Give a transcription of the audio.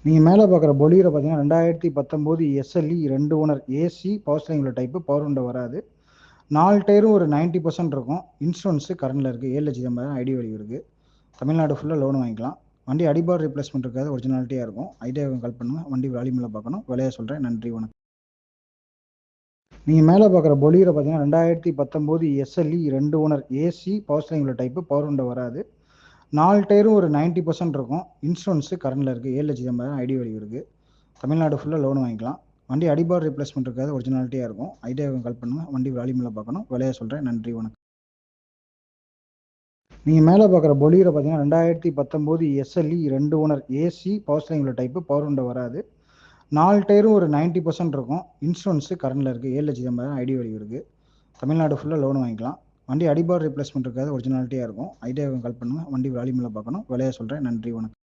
நீங்கள் மேலே பார்க்குற பொலியரை பார்த்தீங்கன்னா 2019 SLE 2 owner AC power steering உள்ள டைப்பு, பவர் விண்டோ வராது. 4 டயரும் ஒரு 90% இருக்கும். இன்சூரன்ஸு கரண்டில் இருக்குது. 7,80,000 ஐடி வேல்யூ இருக்குது. தமிழ்நாடு ஃபுல்லாக லோன் வாங்கிக்கலாம். வண்டி அடிபார் ரீப்ளேஸ்மெண்ட் இருக்காது, ஒரிஜினாலிட்டியாக இருக்கும். ஐடியாவுக்கு கால் பண்ணுங்கள். வண்டி வால்யூமில் பார்க்கணும், விலையை சொல்கிறேன். நன்றி, வணக்கம். நீங்கள் மேலே பார்க்குற பொலியரை பார்த்தீங்கன்னா 2019 SLE 2 owner AC power steering உள்ள டைப்பு, பவர் விண்டோ வராது. 4 டயரும் ஒரு 90% இருக்கும். இன்சூரன்ஸு கரண்டில் இருக்குது. 7,80,000 ஐடி வேல்யூ இருக்குது. தமிழ்நாடு ஃபுல்லாக லோன் வாங்கிக்கலாம். வண்டி அடிபார் ரீப்ளேஸ்மெண்ட் இருக்காது, ஒரிஜினாலிட்டியாக இருக்கும். ஐடியாவுக்கு கால் பண்ணுங்கள். வண்டி வால்யூமில் பார்க்கணும், விலையை சொல்கிறேன். நன்றி, வணக்கம். நீங்கள் மேலே பார்க்குற பொலியரை பார்த்தீங்கன்னா 2019 SLE 2 owner AC power steering உள்ள டைப்பு, பவர் விண்டோ வராது. 4 டயரும் ஒரு 90% இருக்கும். இன்சூரன்ஸு கரண்டில் இருக்குது. 7,80,000 ஐடி வேல்யூ இருக்குது. தமிழ்நாடு ஃபுல்லாக லோன் வாங்கிக்கலாம். வண்டி அடிபார் ரீப்ளேஸ்மெண்ட் இருக்காது, ஒரிஜினாலிட்டியாக இருக்கும். ஐடியாவுக்கு கால் பண்ணுங்கள். வண்டி வால்யூமில் பார்க்கணும், விலையை சொல்கிறேன். நன்றி, வணக்கம்.